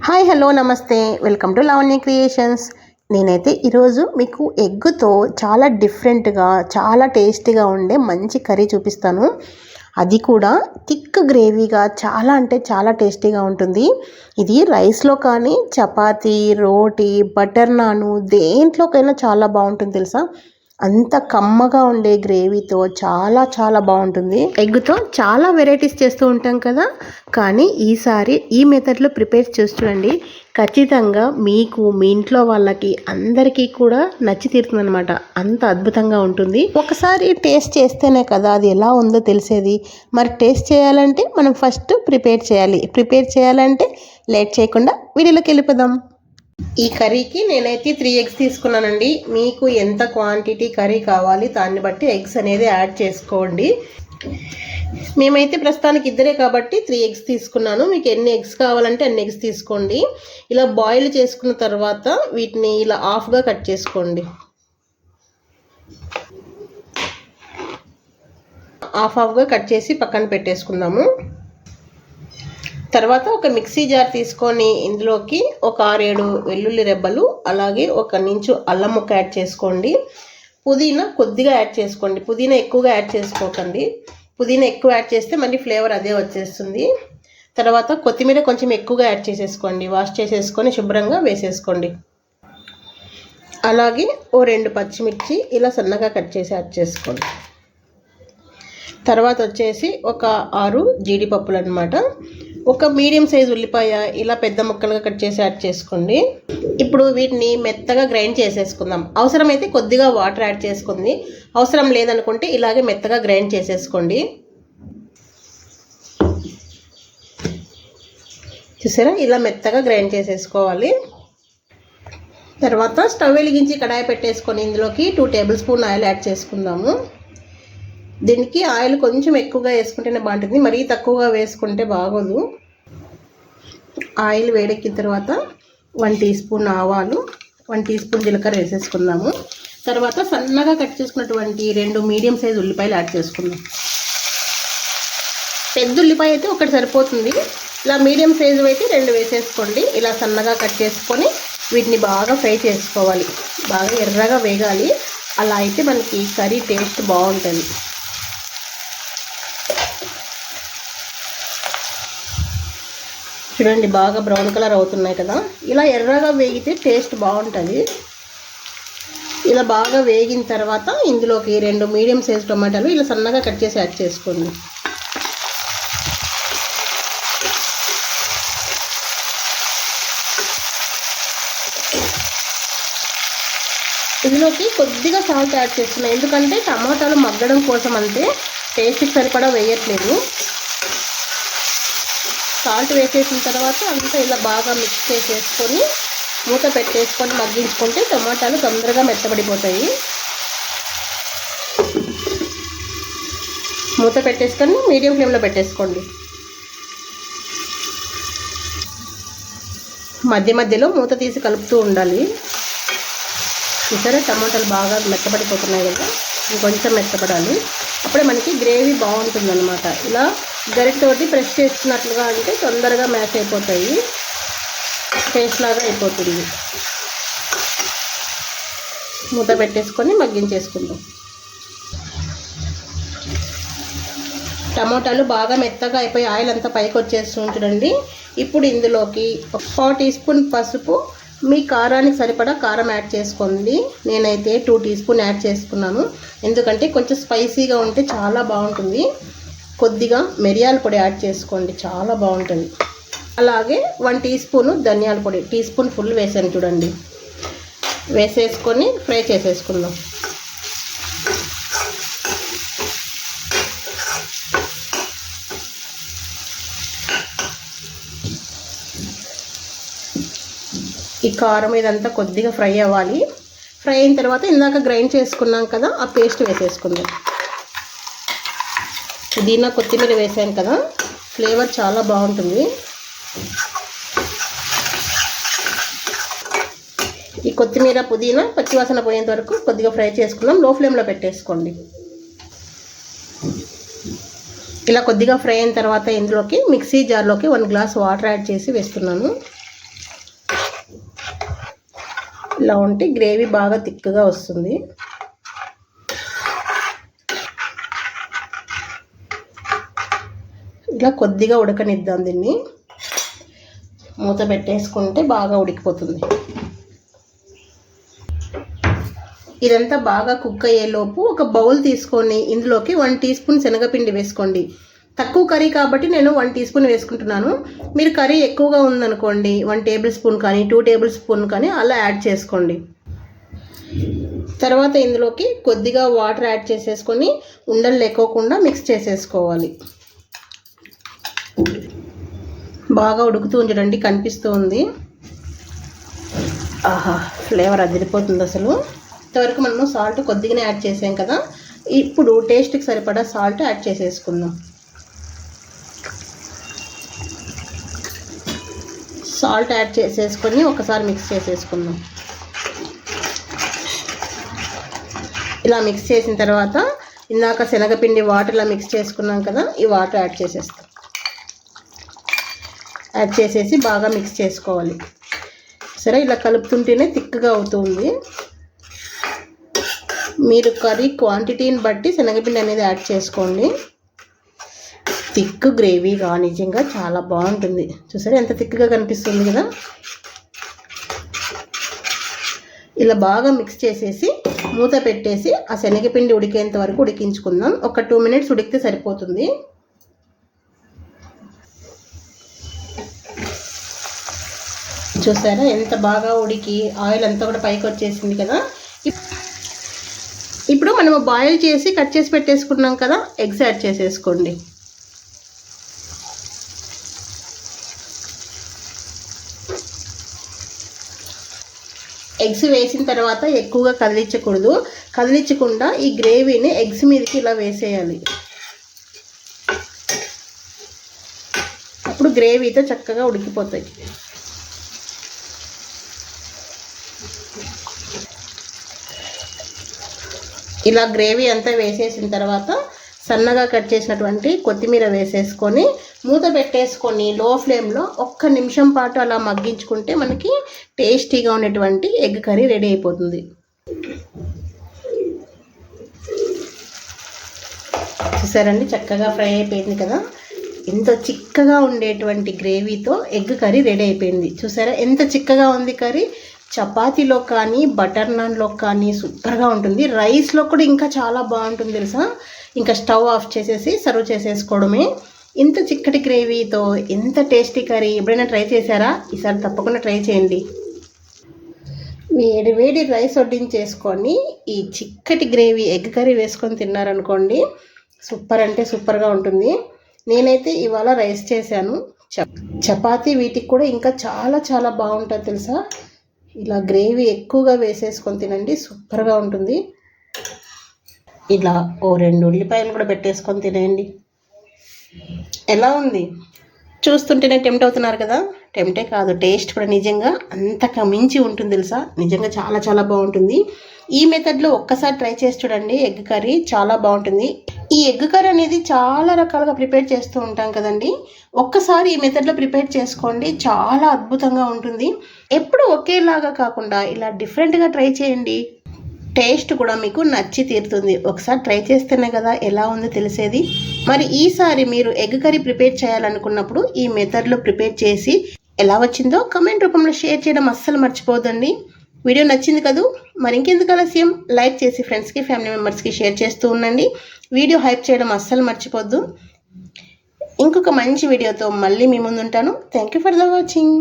Hi hello నమస్తే welcome to Lavanya creations. నేనైతే ఈరోజు మీకు ఎగ్గుతో చాలా డిఫరెంట్గా చాలా టేస్టీగా ఉండే మంచి కర్రీ చూపిస్తాను. అది కూడా థిక్ గ్రేవీగా చాలా అంటే చాలా టేస్టీగా ఉంటుంది. ఇది రైస్లో కానీ చపాతీ రోటీ బటర్ నాను దేంట్లోకైనా చాలా బాగుంటుంది తెలుసా. అంత కమ్మగా ఉండే గ్రేవీతో చాలా చాలా బాగుంటుంది. ఎగ్గుతో చాలా వెరైటీస్ చేస్తూ ఉంటాం కదా, కానీ ఈసారి ఈ మెథడ్లో ప్రిపేర్ చేసి చూడండి. ఖచ్చితంగా మీకు మీ ఇంట్లో వాళ్ళకి అందరికీ కూడా నచ్చి తీరుతుంది అనమాట. అంత అద్భుతంగా ఉంటుంది. ఒకసారి టేస్ట్ చేస్తేనే కదా అది ఎలా ఉందో తెలిసేది. మరి టేస్ట్ చేయాలంటే మనం ఫస్ట్ ప్రిపేర్ చేయాలి. ప్రిపేర్ చేయాలంటే లేట్ చేయకుండా వీడియోలోకి వెళ్ళిపోదాం. ఈ కర్రీకి నేనైతే 3 ఎగ్స్ తీసుకున్నానండి. మీకు ఎంత క్వాంటిటీ కర్రీ కావాలి దాన్ని బట్టి ఎగ్స్ అనేది యాడ్ చేసుకోండి. మేమైతే ప్రస్తుతానికి ఇద్దరే కాబట్టి 3 ఎగ్స్ తీసుకున్నాను. మీకు ఎన్ని ఎగ్స్ కావాలంటే అన్ని ఎగ్స్ తీసుకోండి. ఇలా బాయిల్ చేసుకున్న తర్వాత వీటిని ఇలా హాఫ్గా కట్ చేసుకోండి. హాఫ్గా కట్ చేసి పక్కన పెట్టేసుకుందాము. తర్వాత ఒక మిక్సీ జార్ తీసుకొని ఇందులోకి ఒక 6-7 వెల్లుల్లి రెబ్బలు, అలాగే ఒక ఇంచు అల్లం ముక్క యాడ్ చేసుకోండి. పుదీనా కొద్దిగా యాడ్ చేసుకోండి. పుదీనా ఎక్కువగా యాడ్ చేసుకోకండి. పుదీనా ఎక్కువ యాడ్ చేస్తే మళ్ళీ ఫ్లేవర్ అదే వచ్చేస్తుంది. తర్వాత కొత్తిమీర కొంచెం ఎక్కువగా యాడ్ చేసేసుకోండి. వాష్ చేసేసుకొని శుభ్రంగా వేసేసుకోండి. అలాగే 2 పచ్చిమిర్చి ఇలా సన్నగా కట్ చేసి యాడ్ చేసుకోండి. తర్వాత వచ్చేసి ఒక 6 జీడిపప్పులు అనమాట. ఒక మీడియం సైజ్ ఉల్లిపాయ ఇలా పెద్ద ముక్కలుగా కట్ చేసి యాడ్ చేసుకోండి. ఇప్పుడు వీటిని మెత్తగా గ్రైండ్ చేసేసుకుందాం. అవసరమైతే కొద్దిగా వాటర్ యాడ్ చేసుకుంది, అవసరం లేదనుకుంటే ఇలాగే మెత్తగా గ్రైండ్ చేసేసుకోండి. చూసారా, ఇలా మెత్తగా గ్రైండ్ చేసేసుకోవాలి. తర్వాత స్టవ్ వెలిగించి కడాయి పెట్టేసుకొని ఇందులోకి 2 టేబుల్ స్పూన్ ఆయిల్ యాడ్ చేసుకుందాము. దీనికి ఆయిల్ కొంచెం ఎక్కువగా వేసుకుంటేనే బాగుంటుంది, మరీ తక్కువగా వేసుకుంటే బాగోదు. ఆయిల్ వేడెక్కిన తర్వాత 1 టీ స్పూన్ ఆవాలు, 1 టీ స్పూన్ జీలకర్ర వేసేసుకుందాము. తర్వాత సన్నగా కట్ చేసుకున్నటువంటి 2 మీడియం సైజ్ ఉల్లిపాయలు యాడ్ చేసుకుందాం. పెద్ద ఉల్లిపాయ అయితే ఒకటి సరిపోతుంది. ఇలా మీడియం సైజు అయితే 2 వేసేసుకోండి. ఇలా సన్నగా కట్ చేసుకొని వీటిని బాగా ఫ్రై చేసుకోవాలి. బాగా ఎర్రగా వేగాలి. అలా అయితే మనకి కర్రీ టేస్ట్ బాగుంటుంది. చూడండి, బాగా బ్రౌన్ కలర్ అవుతున్నాయి కదా. ఇలా ఎర్రగా వేగితే టేస్ట్ బాగుంటుంది. ఇలా బాగా వేగిన తర్వాత ఇందులోకి 2 మీడియం సైజ్ టొమాటోలు ఇలా సన్నగా కట్ చేసి యాడ్ చేసుకోండి. ఇందులోకి కొద్దిగా సాల్ట్ యాడ్ చేస్తున్నాను, ఎందుకంటే టమాటాలు మగ్గడం కోసం అంతే, టేస్ట్కి సరిపడా వేయట్లేదు. సాల్ట్ వేసేసిన తర్వాత అంతా ఇలా బాగా మిక్స్ చేసేసుకొని మూత పెట్టేసుకొని మగ్గించుకుంటే టమాటాలు తొందరగా మెత్తబడిపోతాయి. మూత పెట్టేసుకొని మీడియం ఫ్లేమ్లో పెట్టేసుకోండి. మధ్య మధ్యలో మూత తీసి కలుపుతూ ఉండాలి. చూసారా, టమాటాలు బాగా మెత్తబడిపోతున్నాయి కదా, ఇంకొంచెం మెత్తపడాలి. అప్పుడే మనకి గ్రేవీ బాగుంటుంది అనమాట. ఇలా గరిటతోటి ప్రెస్ చేస్తున్నట్లుగా అంటే తొందరగా మ్యాష్ అయిపోతాయి, పేస్ట్ లాగా అయిపోతుంది. మూత పెట్టేసుకొని మగ్గించేసుకుందాం. టమాటాలు బాగా మెత్తగా అయిపోయి ఆయిల్ అంతా పైకి వచ్చేస్తుంది చూడండి. ఇప్పుడు ఇందులోకి 1 టీ స్పూన్ పసుపు, మీ కారానికి సరిపడా కారం యాడ్ చేసుకోండి. నేనైతే 2 టీ స్పూన్ యాడ్ చేసుకున్నాను, ఎందుకంటే కొంచెం స్పైసీగా ఉంటే చాలా బాగుంటుంది. కొద్దిగా మిరియాల పొడి యాడ్ చేసుకోండి, చాలా బాగుంటుంది. అలాగే 1 టీ స్పూను ధనియాల పొడి, టీ స్పూన్ ఫుల్ వేసాను చూడండి. వేసేసుకొని ఫ్రై చేసేసుకుందాం. ఈ కారం ఇదంతా కొద్దిగా ఫ్రై అవ్వాలి. ఫ్రై అయిన తర్వాత ఇందాక గ్రైండ్ చేసుకున్నాం కదా, ఆ పేస్ట్ వేసేసుకుందాం. పుదీనా కొత్తిమీర వేసాం కదా, ఫ్లేవర్ చాలా బాగుంటుంది. ఈ కొత్తిమీర పుదీనా పచ్చివాసన పోయేంత వరకు కొద్దిగా ఫ్రై చేసుకుందాం. లో ఫ్లేమ్లో పెట్టేసుకోండి. ఇలా కొద్దిగా ఫ్రై అయిన తర్వాత ఇందులోకి మిక్సీ జార్లోకి 1 గ్లాస్ వాటర్ యాడ్ చేసి వేస్తున్నాను. ఇలా ఉంటే గ్రేవీ బాగా థిక్గా వస్తుంది. ఇలా కొద్దిగా ఉడకనిద్దాం. దీన్ని మూత పెట్టేసుకుంటే బాగా ఉడికిపోతుంది. ఇదంతా బాగా కుక్ అయ్యేలోపు ఒక బౌల్ తీసుకొని ఇందులోకి 1 టీ స్పూన్ శనగపిండి వేసుకోండి. తక్కువ కర్రీ కాబట్టి నేను 1 టీ స్పూన్ వేసుకుంటున్నాను. మీరు కర్రీ ఎక్కువగా ఉందనుకోండి 1 టేబుల్ స్పూన్ కానీ 2 టేబుల్ స్పూన్ కానీ అలా యాడ్ చేసుకోండి. తర్వాత ఇందులోకి కొద్దిగా వాటర్ యాడ్ చేసేసుకొని ఉండలు లేకోకుండా మిక్స్ చేసేసుకోవాలి. బాగా ఉడుకుతూ ఉంచండి, కనిపిస్తూ ఉంది. ఆహా, ఫ్లేవర్ అదిరిపోతుంది అసలు. ఇంతవరకు మనము సాల్ట్ కొద్దిగానే యాడ్ చేసాం కదా, ఇప్పుడు టేస్ట్కి సరిపడా సాల్ట్ యాడ్ చేసేసుకుందాం. సాల్ట్ యాడ్ చేసేసుకొని ఒకసారి మిక్స్ చేసేసుకుందాం. ఇలా మిక్స్ చేసిన తర్వాత ఇందాక శనగపిండి వాటర్ ఇలా మిక్స్ చేసుకున్నాం కదా, ఈ వాటర్ యాడ్ చేసేస్తాం. యాడ్ చేసేసి బాగా మిక్స్ చేసుకోవాలి. సరే, ఇలా కలుపుతుంటేనే థిక్గా అవుతుంది. మీరు కర్రీ క్వాంటిటీని బట్టి శనగపిండి అనేది యాడ్ చేసుకోండి. థిక్ గ్రేవీగా నిజంగా చాలా బాగుంటుంది. చూసారా ఎంత థిక్గా కనిపిస్తుంది కదా. ఇలా బాగా మిక్స్ చేసేసి మూత పెట్టేసి ఆ శనగపిండి ఉడికేంత వరకు ఉడికించుకుందాం. ఒక 2 మినిట్స్ ఉడికితే సరిపోతుంది. చూసారా ఎంత బాగా ఉడికి ఆయిల్ అంతా కూడా పైకి వచ్చేసింది కదా. ఇప్పుడు మనము బాయిల్ చేసి కట్ చేసి పెట్టేసుకున్నాం కదా, ఎగ్స్ యాడ్ చేసేసుకోండి. ఎగ్స్ వేసిన తర్వాత ఎక్కువగా కదిలించకూడదు. కదిలించకుండా ఈ గ్రేవీని ఎగ్స్ మీదకి ఇలా వేసేయాలి. అప్పుడు గ్రేవీతో చక్కగా ఉడికిపోతాయి. ఇలా గ్రేవీ అంతా వేసేసిన తర్వాత సన్నగా కట్ చేసినటువంటి కొత్తిమీర వేసేసుకొని మూత పెట్టేసుకొని లో ఫ్లేమ్లో 1 నిమిషం పాటు అలా మగ్గించుకుంటే మనకి టేస్టీగా ఉన్నటువంటి ఎగ్ కర్రీ రెడీ అయిపోతుంది. చూసారండి చక్కగా ఫ్రై అయిపోయింది కదా. ఎంత చిక్కగా ఉండేటువంటి గ్రేవీతో ఎగ్ కర్రీ రెడీ అయిపోయింది. చూసారా ఎంత చిక్కగా ఉంది కర్రీ. చపాతీలో కానీ బటర్ నాన్లో కానీ సూపర్గా ఉంటుంది. రైస్లో కూడా ఇంకా చాలా బాగుంటుంది తెలుసా. ఇంకా స్టవ్ ఆఫ్ చేసేసి సర్వ్ చేసేసుకోవడమే. ఇంత చిక్కటి గ్రేవీతో ఎంత టేస్టీ కర్రీ ఎప్పుడైనా ట్రై చేశారా? ఈసారి తప్పకుండా ట్రై చేయండి. వేడి వేడి రైస్ వడ్డించేసుకొని ఈ చిక్కటి గ్రేవీ ఎగ్ కర్రీ వేసుకొని తిన్నారనుకోండి, సూపర్ అంటే సూపర్గా ఉంటుంది. నేనైతే ఇవాళ రైస్ చేశాను. చపాతీ వీటికి కూడా ఇంకా చాలా చాలా బాగుంటుంది తెలుసా. ఇలా గ్రేవీ ఎక్కువగా వేసేసుకొని తినండి, సూపర్గా ఉంటుంది. ఇలా 2 ఉల్లిపాయలు కూడా పెట్టేసుకొని తినేయండి. ఎలా ఉంది? చూస్తుంటేనే టెంప్ట్ అవుతున్నారు కదా. టెంప్టే కాదు, టేస్ట్ కూడా నిజంగా అంతకు మించి ఉంటుంది తెలుసా. నిజంగా చాలా చాలా బాగుంటుంది. ఈ మెథడ్లో ఒక్కసారి ట్రై చేసి చూడండి. ఎగ్ కర్రీ చాలా బాగుంటుంది. ఈ ఎగ్ కర్రీ అనేది చాలా రకాలుగా ప్రిపేర్ చేస్తూ ఉంటాం కదండి. ఒక్కసారి ఈ మెథడ్లో ప్రిపేర్ చేసుకోండి, చాలా అద్భుతంగా ఉంటుంది. ఎప్పుడు ఒకేలాగా కాకుండా ఇలా డిఫరెంట్గా ట్రై చేయండి. టేస్ట్ కూడా మీకు నచ్చి తీరుతుంది. ఒకసారి ట్రై చేస్తేనే కదా ఎలా ఉందో తెలిసేది. మరి ఈసారి మీరు ఎగ్ కర్రీ ప్రిపేర్ చేయాలనుకున్నప్పుడు ఈ మెథడ్లో ప్రిపేర్ చేసి ఎలా వచ్చిందో కమెంట్ రూపంలో షేర్ చేయడం అస్సలు మర్చిపోవద్దండి. వీడియో నచ్చింది కదూ, మరి ఇంకెందుకు ఆలస్యం, లైక్ చేసి ఫ్రెండ్స్కి ఫ్యామిలీ మెంబర్స్కి షేర్ చేస్తూ ఉండండి. వీడియో హైప్ చేయడం అస్సలు మర్చిపోద్దు. ఇంకొక మంచి వీడియోతో మళ్ళీ మీ ముందు ఉంటాను. Thank you for the watching.